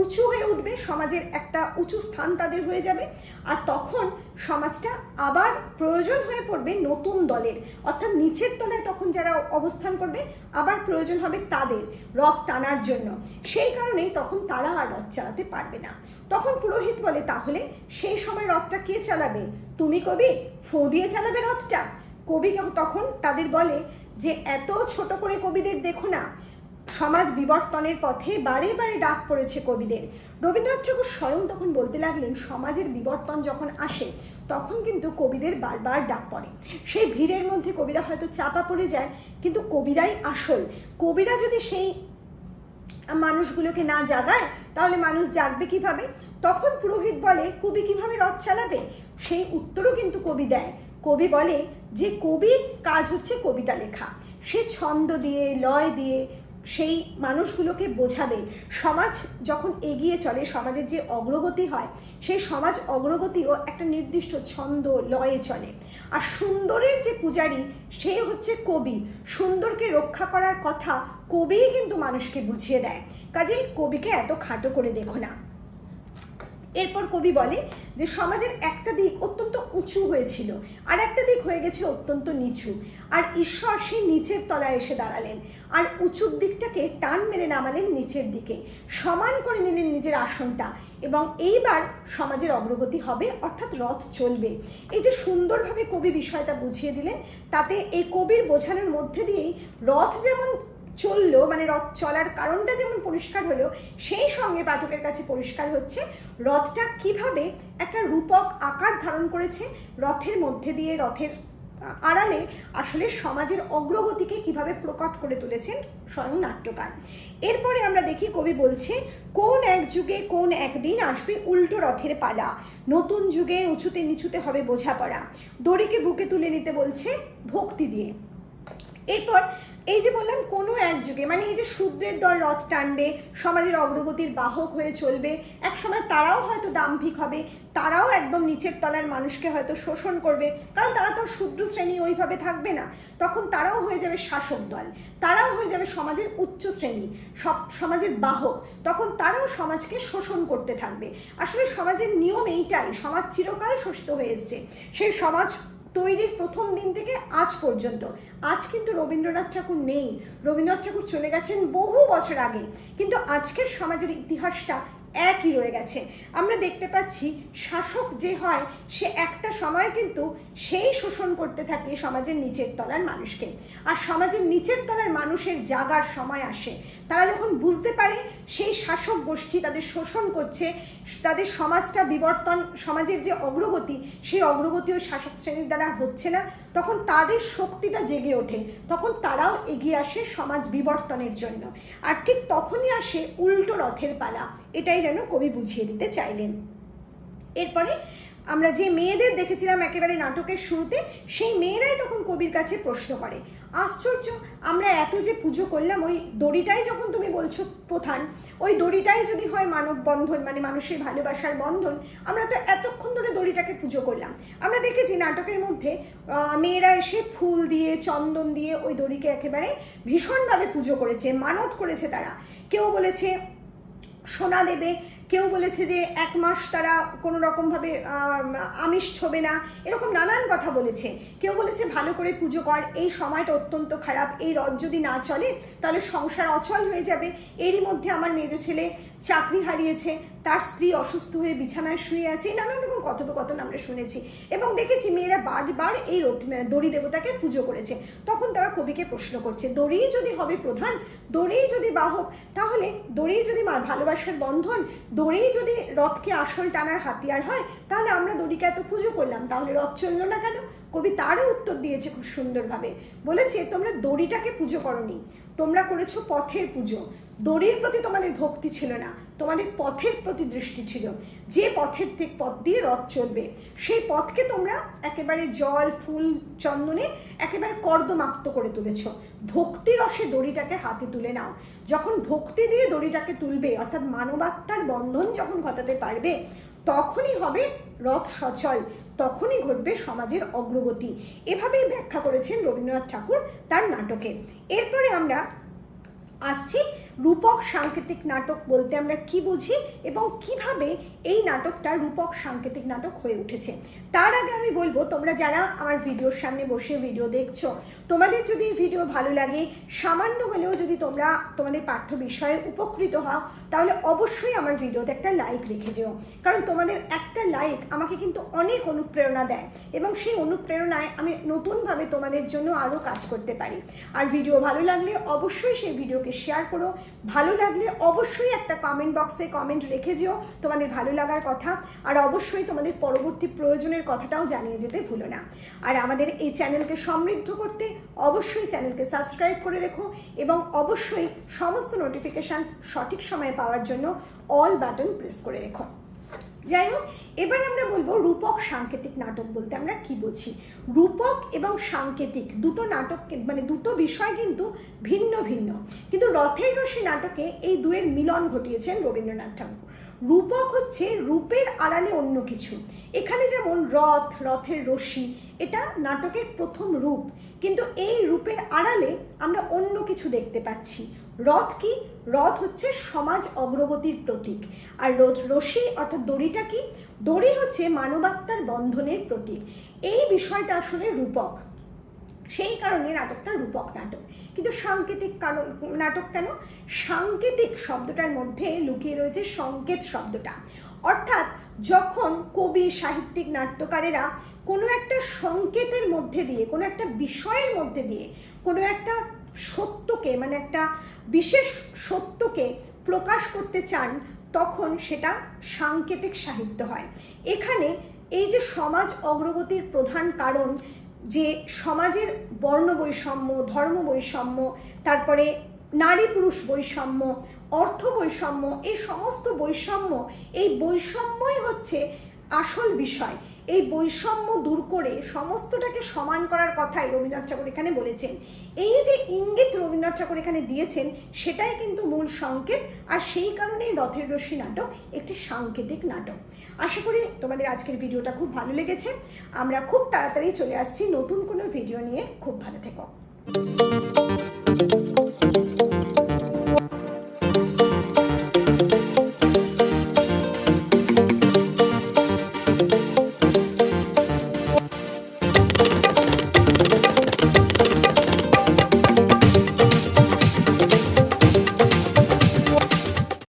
উঁচু হয়ে উঠবে, সমাজের একটা উঁচু স্থান তাদের হয়ে যাবে, আর তখন সমাজটা আবার প্রয়োজন হয়ে পড়বে নতুন দলের, অর্থাৎ নিচের তলায় তখন যারা অবস্থান করবে আবার প্রয়োজন হবে তাদের রথ টানার জন্য, সেই কারণেই তখন তারা আর রথ চালাতে পারবে না। তখন পুরোহিত বলে তাহলে সেই সময় রথটা কে চালাবে? তুমি কবি ফোঁ দিয়ে চালাবে রথটা? কবি তখন তাদের বলে যে এত ছোট করে কবিদের দেখো না, সমাজ বিবর্তনের পথে বারে বারে ডাক পড়েছে কবিদের। রবীন্দ্রনাথ ঠাকুর স্বয়ং তখন বলতে লাগলেন সমাজের বিবর্তন যখন আসে তখন কিন্তু কবিদের বারবার ডাক পড়ে, সেই ভিড়ের মধ্যে কবিরা হয়তো চাপা পড়ে যায়, কিন্তু কবিরাই আসল। কবিরা যদি সেই মানুষগুলোকে না জাগায় তাহলে মানুষ জাগবে কিভাবে? তখন পুরোহিত বলে কবি কিভাবে রথ চালাবে? সেই উত্তরও কিন্তু কবি দেয়। কবি বলে যে কবির কাজ হচ্ছে কবিতা লেখা, সে ছন্দ দিয়ে লয় দিয়ে সেই মানুষগুলোকে বোঝাবে। সমাজ যখন এগিয়ে চলে, সমাজের যে অগ্রগতি হয়, সেই সমাজ অগ্রগতিও একটা নির্দিষ্ট ছন্দ লয়ে চলে। আর সুন্দরের যে পূজারী সে হচ্ছে কবি, সুন্দরকে রক্ষা করার কথা কবিই কিন্তু মানুষকে বুঝিয়ে দেয়। কাজেই কবিকে এত খাটো করে দেখো না। এরপর কবি বলে যে সমাজের একটা দিক অত্যন্ত উঁচু হয়েছিল, আর একটা দিক হয়ে গেছিল অত্যন্ত নিচু, আর ঈশ্বর সেই নিচের তলায় এসে দাঁড়ালেন আর উঁচুর দিকটাকে টান মেরে নামালেন নিচের দিকে, সমান করে নিলেন নিজের আসনটা, এবং এইবার সমাজের অগ্রগতি হবে, অর্থাৎ রথ চলবে। এই যে সুন্দরভাবে কবি বিষয়টা বুঝিয়ে দিলেন, তাতে এই কবির বোঝানোর মধ্যে দিয়েই রথ যেমন চললো, মানে রথ চলার কারণটা যেমন পরিষ্কার হলো, সেই সঙ্গে পাঠকের কাছে পরিষ্কার হচ্ছে রথটা কিভাবে একটা রূপক আকার ধারণ করেছে, রথের মধ্যে দিয়ে, রথের আড়ালে আসলে সমাজের অগ্রগতিকে কিভাবে প্রকট করে তুলেছেন স্বয়ং নাট্যকার। এরপরে আমরা দেখি কবি বলছে, কোন এক যুগে কোন একদিন আসবে উল্টো রথের পালা, নতুন যুগে উঁচুতে নিচুতে হবে বোঝাপড়া, দড়িকে বুকে তুলে নিতে বলছে ভক্তি দিয়ে। এরপর এই যে বললাম কোনো এক যুগে, মানে এই যে শূদ্রের দল রথ টানবে, সমাজের অগ্রগতির বাহক হয়ে চলবে, এক সময় তারাও হয়তো দাম্ভিক হবে, তারাও একদম নিচের তলার মানুষকে হয়তো শোষণ করবে, কারণ তারা তো শূদ্র শ্রেণী ওইভাবে থাকবে না, তখন তারাও হয়ে যাবে শাসক দল, তারাও হয়ে যাবে সমাজের উচ্চ শ্রেণী, সমাজের বাহক, তখন তারাও সমাজকে শোষণ করতে থাকবে। আসলে সমাজের নিয়ম এইটাই, সমাজ চিরকাল শোষিত হয়ে এসছে, সেই সমাজ তৈরির প্রথম দিন থেকে আজ পর্যন্ত। আজ কিন্তু রবীন্দ্রনাথ ঠাকুর নেই, রবীন্দ্রনাথ ঠাকুর চলে গেছেন বহু বছর আগে, কিন্তু আজকের সমাজের ইতিহাসটা একই রয়ে গেছে। আমরা দেখতে পাচ্ছি শাসক যে হয় সে একটা সময় কিন্তু সেই শোষণ করতে থাকে সমাজের নিচের তলার মানুষকে, আর সমাজের নিচের তলার মানুষের জাগার সময় আসে, তারা যখন বুঝতে পারে সেই শাসক গোষ্ঠী তাদের শোষণ করছে, তাদের সমাজটা বিবর্তন, সমাজের যে অগ্রগতি সেই অগ্রগতিও শাসক শ্রেণীর দ্বারা হচ্ছে না, তখন তাদের শক্তিটা জেগে ওঠে, তখন তারাও এগিয়ে আসে সমাজ বিবর্তনের জন্য। আর ঠিক তখনই আসে উল্টো রথের পালা, এটাই যেন কবি বুঝিয়ে দিতে চাইলেন। এরপরে আমরা যে মেয়েদের দেখেছিলাম একেবারে নাটকের শুরুতে, সেই মেয়েরাই তখন কবির কাছে প্রশ্ন করে, আশ্চর্য, আমরা এত যে পুজো করলাম, ওই দড়িটাই যখন তুমি বলছো প্রধান, ওই দড়িটাই যদি হয় মানব বন্ধন, মানে মানুষের ভালোবাসার বন্ধন, আমরা তো এতক্ষণ ধরে দড়িটাকে পুজো করলাম। আমরা দেখেছি নাটকের মধ্যে মেয়েরা এসে ফুল দিয়ে, চন্দন দিয়ে ওই দড়িকে একেবারে ভীষণভাবে পুজো করেছে, মানত করেছে তারা। কেউ বলেছে সোনা দেবে, কেউ বলেছে যে 1 মাস তারা কোনো রকমভাবে আমিষ ছোবে না, এরকম নানান কথা বলেছে। কেউ বলেছে ভালো করে পুজো কর, এই সময়টা অত্যন্ত খারাপ, এই রথ যদি না চলে তাহলে সংসার অচল হয়ে যাবে। এরই মধ্যে আমার মেজো ছেলে চাকরি হারিয়েছে, তার স্ত্রী অসুস্থ হয়ে বিছানায় শুয়ে আছে, নানান রকম কথোপকথন আমরা শুনেছি এবং দেখেছি মেয়েরা বারবার এই দড়ি দেবতাকে পুজো করেছে। তখন তারা কবিকে প্রশ্ন করছে, দড়ি যদি হবে প্রধান, দড়ি যদি বাহক, তাহলে দড়ি যদি ভালোবাসার বন্ধন, দড়ি যদি রথকে আসল টানার হাতিয়ার হয়, তাহলে আমরা দড়িকে এত পুজো করলাম, তাহলে রথ চললো না কেন? কবি তারও উত্তর দিয়েছে খুব সুন্দরভাবে, বলেছে তোমরা দড়িটাকে পুজো করনি, তোমরা করেছো পথের পুজো। দড়ির প্রতি তোমাদের ভক্তি ছিল না, তোমাদের পথের প্রতি দৃষ্টি ছিল, যে পথের থেকে পথ দিয়ে রথ চলবে সেই পথকে তোমরা একেবারে জল, ফুল, চন্দনে একেবারে কর্দমাক্ত করে তুলেছ। ভক্তি রসে দড়িটাকে হাতে তুলে নাও। যখন ভক্তি দিয়ে দড়িটাকে তুলবে, অর্থাৎ মানবাত্মার বন্ধন যখন ঘটাতে পারবে, তখনই হবে রথ সচল, তখনই ঘটবে সমাজের অগ্রগতি। এভাবেই ব্যাখ্যা করেছেন রবীন্দ্রনাথ ঠাকুর তার নাটকে। এরপরে আমরা আসছি রূপক সাংকেতিক নাটক বলতে আমরা কি বুঝি এবং কিভাবে এই নাটকটা রূপক সাংকেতিক নাটক হয়ে উঠেছে। তার আগে আমি বলবো, তোমরা যারা আমার ভিডিওর সামনে বসে ভিডিও দেখছো, তোমাদের যদি এই ভিডিও ভালো লাগে, সামান্য হলেও যদি তোমরা তোমাদের পাঠ্য বিষয়ে উপকৃত হও, তাহলে অবশ্যই আমার ভিডিওতে একটা লাইক রেখে যেও, কারণ তোমাদের একটা লাইক আমাকে কিন্তু অনেক অনুপ্রেরণা দেয় এবং সেই অনুপ্রেরণায় আমি নতুনভাবে তোমাদের জন্য আরও কাজ করতে পারি। আর ভিডিও ভালো লাগলে অবশ্যই সেই ভিডিওকে শেয়ার করো, ভালো লাগলে অবশ্যই একটা কমেন্ট বক্সে কমেন্ট রেখে যেও তোমাদের ভালো লাগার কথা, আর অবশ্যই তোমাদের পরবর্তী প্রয়োজনের কথাটাও জানিয়ে যেতে ভুলো না। আর আমাদের এই চ্যানেলকে সমৃদ্ধ করতে অবশ্যই চ্যানেলকে সাবস্ক্রাইব করে রেখো এবং অবশ্যই সমস্ত নোটিফিকেশানস সঠিক সময়ে পাওয়ার জন্য অল বাটন প্রেস করে রেখো। যাই হোক, এবার আমরা বলবো রূপক সাংকেতিক নাটক বলতে আমরা কি বুঝি। রূপক এবং সাংকেতিক দুটো নাটক, মানে দুটো বিষয় কিন্তু ভিন্ন ভিন্ন, কিন্তু রথের রশি নাটকে এই দুয়ের মিলন ঘটিয়েছেন রবীন্দ্রনাথ ঠাকুর। রূপক হচ্ছে রূপের আড়ালে অন্য কিছু। এখানে যেমন রথ, রথের রশি, এটা নাটকের প্রথম রূপ, কিন্তু এই রূপের আড়ালে আমরা অন্য কিছু দেখতে পাচ্ছি। রথ কি? রথ হচ্ছে সমাজ অগ্রগতির প্রতীক। আর রশি অর্থাৎ দড়িটা কি? দড়ি হচ্ছে মানবাত্মার বন্ধনের প্রতীক। এই বিষয়টা আসলে রূপক, সেই কারণে নাটকটা রূপক নাটক। কিন্তু সাংকেতিক কারণ নাটক কেন? সাংকেতিক শব্দটার মধ্যে লুকিয়ে রয়েছে সংকেত শব্দটা। অর্থাৎ যখন কবি, সাহিত্যিক, নাট্যকারেরা কোনো একটা সংকেতের মধ্যে দিয়ে, কোনো একটা বিষয়ের মধ্যে দিয়ে, কোনো একটা সত্যকে, মানে একটা বিশেষ সত্যকে প্রকাশ করতে চান, তখন সেটা সাংকেতিক সাহিত্য হয়। এখানে এই যে সমাজ অগ্রগতির প্রধান কারণ, যে সমাজের বর্ণ বৈষম্য, ধর্ম বৈষম্য, তারপরে নারী পুরুষ বৈষম্য, অর্থ বৈষম্য, এই সমস্ত বৈষম্য, এই বৈষম্যই হচ্ছে আসল বিষয়। এই বৈষম্য দূর করে সমস্তটাকে সমান করার কথাই রবীন্দ্রনাথ ঠাকুর এখানে বলেছেন। এই যে ইঙ্গিত রবীন্দ্রনাথ ঠাকুর এখানে দিয়েছেন, সেটাই কিন্তু মূল সংকেত। আর সেই কারণেই রথের রশি নাটক একটি সাংকেতিক নাটক। আশা করি তোমাদের আজকের ভিডিওটা খুব ভালো লেগেছে। আমরা খুব তাড়াতাড়ি চলে আসছি নতুন কোনো ভিডিও নিয়ে। খুব ভালো থেকো।